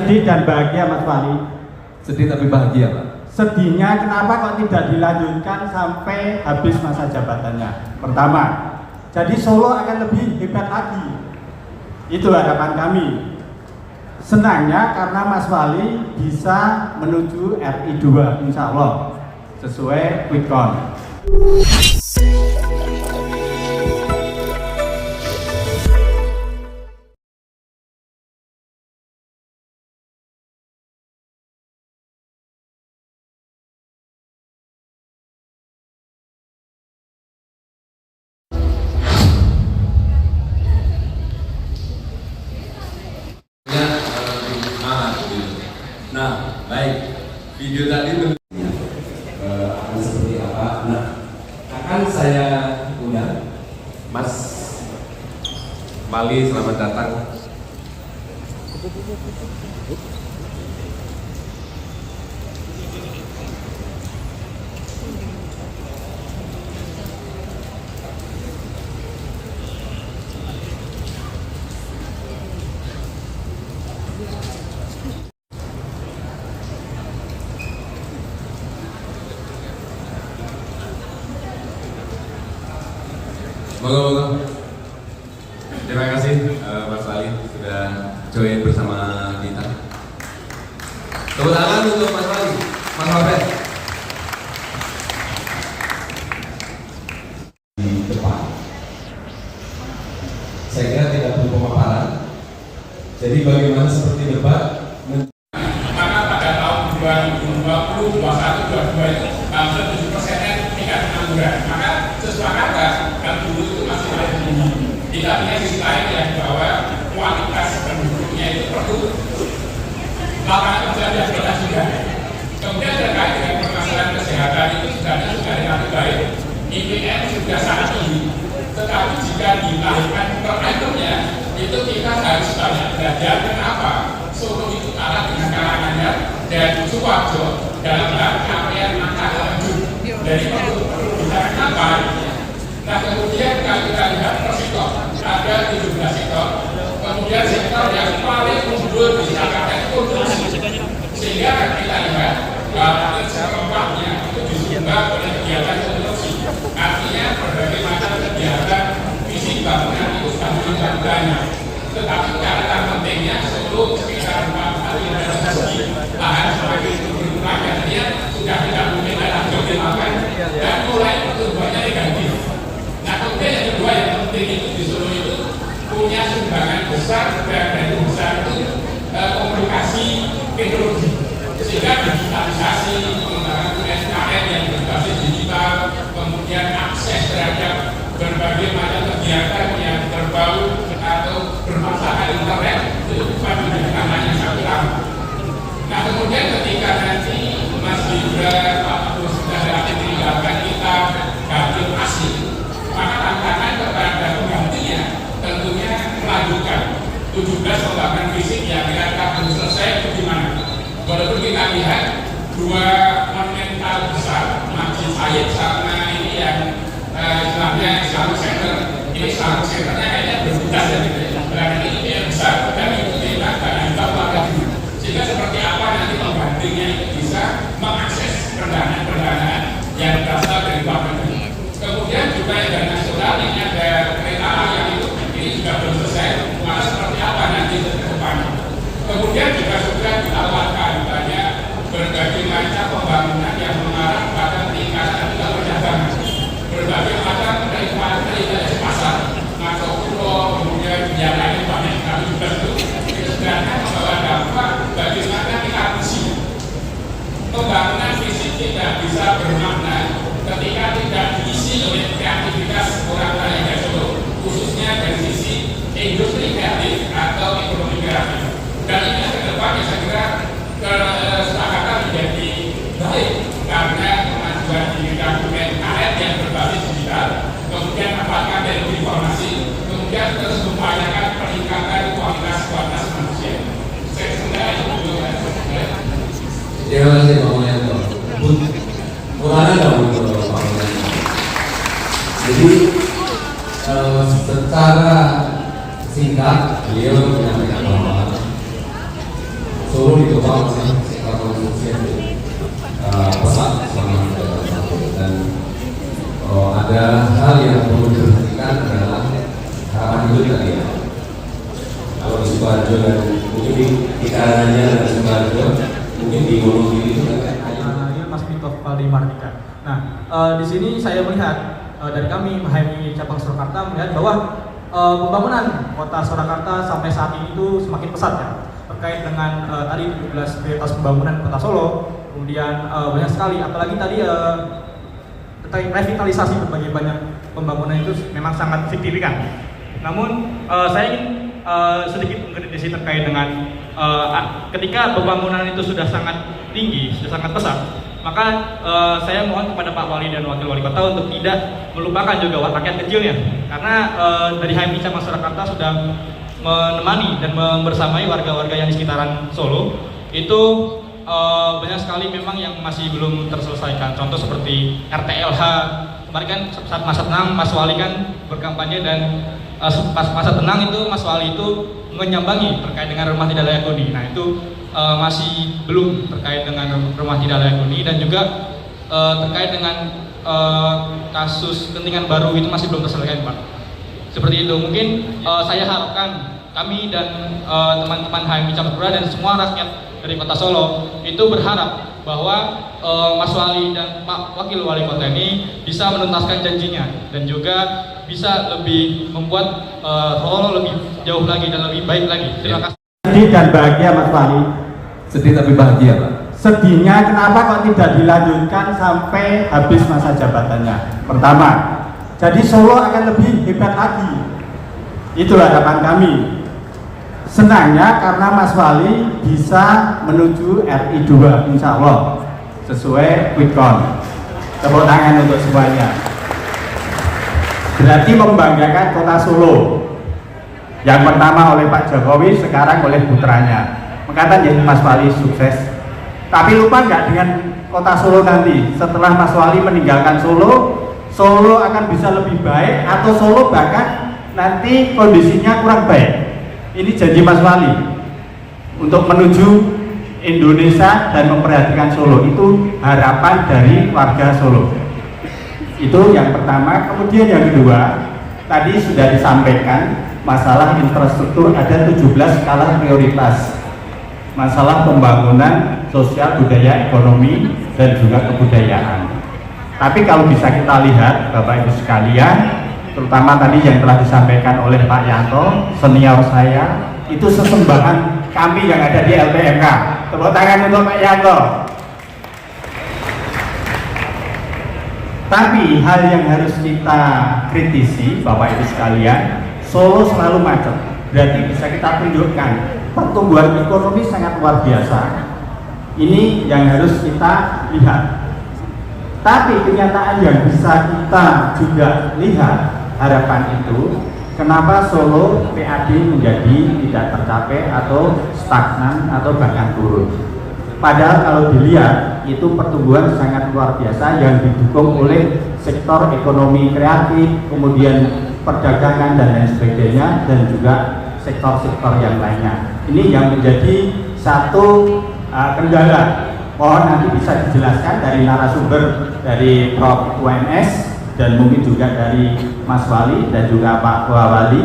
Sedih dan bahagia Mas Wali. Sedih tapi bahagia, Pak. Sedihnya kenapa kok tidak dilanjutkan sampai habis masa jabatannya? Pertama, jadi Solo akan lebih hebat lagi. Itu harapan kami. Senangnya karena Mas Wali bisa menuju RI 2 insya Allah sesuai quick count. Nah, baik. Video tadi akan seperti apa? Nah, akan saya undang Mas Wali, selamat datang. Moga-moga. Terima kasih Mas Wali sudah join bersama kita. Tepuk tangan untuk Mas Wali, Mas Wali. Di depan. Saya kira tidak perlu pemaparan. Jadi bagaimana seperti debat? Maka pada tahun 2020, 21, 22 itu hampir 7% tingkat pengangguran. Maka kesepakatan yang dulu itu masih ada tinggi. Tidak punya sisi lain yang bahwa kualitas penduduknya itu perlu lapangan kerja yang jelas juga. Kemudian terkait dengan permasalahan kesehatan itu sudah relatif baik. IPM sudah sangat tinggi. Tetapi jika dilahirkan per itemnya itu kita harus banyak belajar. Kenapa? Solo itu kalah dengan kalangannya dan Sukoharjo dalam hal capaian angka lanjut. Jadi perlu bicara kenapa? Nah kemudian kalau kita lihat per sektor ada 17 sektor. Kemudian sektor yang paling unggul di Jakarta itu konstruksi. Sehingga kita lihat bahwa keempatnya itu disumbang oleh kegiatan konstruksi. Artinya berbagai macam kegiatan fisik bangunan itu sudah menunjukkan banyak. Tetapi karena pentingnya Solo sekitar 4 kali realisasi lahan sebagai rumahnya dia sudah tidak mungkin ada dilakukan dan mulai pertumbuhannya negatif. Nah kemudian yang kedua yang penting itu di Solo itu punya sumbangan besar dan dari besar itu komunikasi teknologi sehingga digitalisasi pengembangan UMKM yang berbasis digital kemudian akses terhadap berbagai macam kegiatan yang berbau atau bermasalah internet itu bukan menjadi tantangan yang sangat utama. Nah kemudian ketika nanti Mas Gibran Pak Agus sudah relatif meninggalkan kita ganti asli, maka tantangan kepada penggantinya tentunya melanjutkan 17 pembangunan fisik yang kira-kira belum selesai itu gimana? Walaupun kita lihat dua monumental besar Masjid Said sama ini yang istilahnya Islamic Center, ini Islamic Centernya kayaknya berbeda gitu ya. Berarti ini yang besar dan mengikuti dan juga sehingga seperti apa nanti pembandingnya itu bisa mengakses pendanaan yang berasal dari luar negeri. Kemudian juga yang nasional ini ada kereta layang itu ini juga belum selesai. Maka seperti apa nanti ke depan? Kemudian juga sudah ditawarkan banyak berbagai macam pembangunan yang mengarah pada tingkatan perdagangan. Berbagai macam dari pasar, makro pulau, kemudian yang lain banyak kami juga itu sebenarnya membawa dampak bagaimana kita misi. Pembangunan fisik tidak bisa bermakna ketika tidak diisi oleh kreativitas orang lain yang Solo, khususnya dari sisi industri kreatif atau ekonomi kreatif. Dan ini ke depannya saya kira kesepakatan menjadi baik karena kemajuan di bidang UMKM yang berbasis digital, kemudian manfaatkan teknologi informasi, kemudian terus mengupayakan peningkatan kualitas manusia. Saya sebenarnya itu dulu. Terima kasih Pak Mulyanto. Kurang ada untuk Pak Mulyanto. Jadi secara singkat beliau menyampaikan bahwa Solo coba masih konstruksi pesat selama dan ada hal yang perlu diperhatikan adalah harapan hidup tadi ya. Kalau di Sukoharjo dan mungkin di Karanganyar dan Sukoharjo, mungkin di Wonogiri itu kan Mas Mito Valdi Mardika. Nah, di sini saya melihat dari kami HMI cabang Surakarta melihat bahwa pembangunan kota Surakarta sampai saat ini itu semakin pesat ya, terkait dengan tadi 17 prioritas pembangunan kota Solo, kemudian banyak sekali, apalagi tadi terkait revitalisasi berbagai banyak pembangunan itu memang sangat signifikan. Namun saya ingin sedikit mengkritisi terkait dengan ketika pembangunan itu sudah sangat tinggi, sudah sangat pesat, maka saya mohon kepada Pak Wali dan Wakil Wali Kota untuk tidak melupakan juga rakyat kecilnya, karena dari HMI cabang Surakarta sudah menemani dan membersamai warga-warga yang di sekitaran Solo itu banyak sekali memang yang masih belum terselesaikan. Contoh seperti RTLH kemarin kan saat masa tenang Mas Wali kan berkampanye, dan pas masa tenang itu Mas Wali itu menyambangi terkait dengan rumah tidak layak huni. Nah itu masih belum terkait dengan rumah tidak layak huni, dan juga terkait dengan kasus kepentingan baru itu masih belum terselesaikan, Pak. Seperti itu. Mungkin saya harapkan kami dan teman-teman HMI Cabang dan semua rakyat dari Kota Solo itu berharap bahwa Mas Wali dan Pak Wakil Wali Kota ini bisa menuntaskan janjinya dan juga bisa lebih membuat Solo lebih jauh lagi dan lebih baik lagi. Terima kasih. Sedih dan bahagia Mas Wali. sedih tapi bahagia, Pak. Sedihnya kenapa kok tidak dilanjutkan sampai habis masa jabatannya? Pertama, jadi Solo akan lebih hebat lagi. Itu harapan kami. Senangnya karena Mas Wali bisa menuju RI2 insya Allah sesuai quick count. Tepuk tangan untuk semuanya. Berarti membanggakan kota Solo. Yang pertama oleh Pak Jokowi, sekarang oleh putranya. Makanya jadi Mas Wali sukses. Tapi lupa nggak dengan kota Solo nanti? Setelah Mas Wali meninggalkan Solo, Solo akan bisa lebih baik atau Solo bahkan nanti kondisinya kurang baik. Ini janji Mas Wali untuk menuju Indonesia dan memperhatikan Solo. Itu harapan dari warga Solo. Itu yang pertama. Kemudian yang kedua, tadi sudah disampaikan masalah infrastruktur, ada 17 skala prioritas. Masalah pembangunan sosial, budaya, ekonomi, dan juga kebudayaan. Tapi kalau bisa kita lihat Bapak Ibu sekalian, terutama tadi yang telah disampaikan oleh Pak Yanto, senior saya, itu sesembahan kami yang ada di LPMK. Tepuk tangan untuk Pak Yanto. Tapi hal yang harus kita kritisi Bapak Ibu sekalian, Solo selalu macet. Berarti bisa kita tunjukkan pertumbuhan ekonomi sangat luar biasa. Ini yang harus kita lihat. Tapi kenyataan yang bisa kita juga lihat, harapan itu, kenapa Solo PAD menjadi tidak tercapai atau stagnan atau bahkan turun. Padahal kalau dilihat itu pertumbuhan sangat luar biasa yang didukung oleh sektor ekonomi kreatif, kemudian perdagangan dan lain sebagainya, dan juga sektor-sektor yang lainnya. Ini yang menjadi satu kendala. Mohon nanti bisa dijelaskan dari narasumber dari Prof. UNS dan mungkin juga dari Mas Wali dan juga Pak Wali.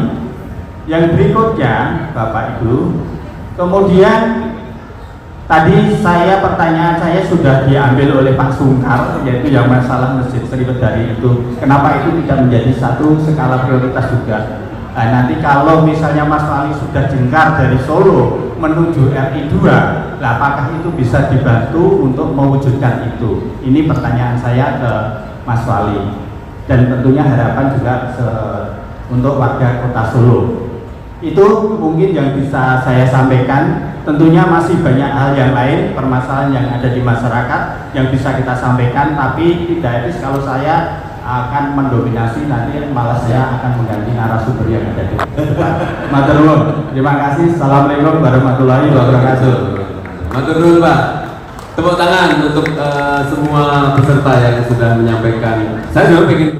Yang berikutnya Bapak Ibu, kemudian tadi pertanyaan saya sudah diambil oleh Pak Sungkar, yaitu yang masalah Masjid Sri Wedari itu. Kenapa itu tidak menjadi satu skala prioritas juga? Nah, nanti kalau misalnya Mas Wali sudah jengkar dari Solo menuju RI2, apakah itu bisa dibantu untuk mewujudkan itu? Ini pertanyaan saya ke Mas Wali. Dan tentunya harapan juga untuk warga kota Solo. Itu mungkin yang bisa saya sampaikan. Tentunya masih banyak hal yang lain, permasalahan yang ada di masyarakat yang bisa kita sampaikan, tapi tidak etis kalau saya akan mendominasi, nanti malah saya akan mengganti narasumber yang ada di Matur nuwun. Terima kasih. Assalamualaikum warahmatullahi wabarakatuh. Matur nuwun, Pak. Tepuk tangan untuk semua peserta yang sudah menyampaikan. Saya juga ingin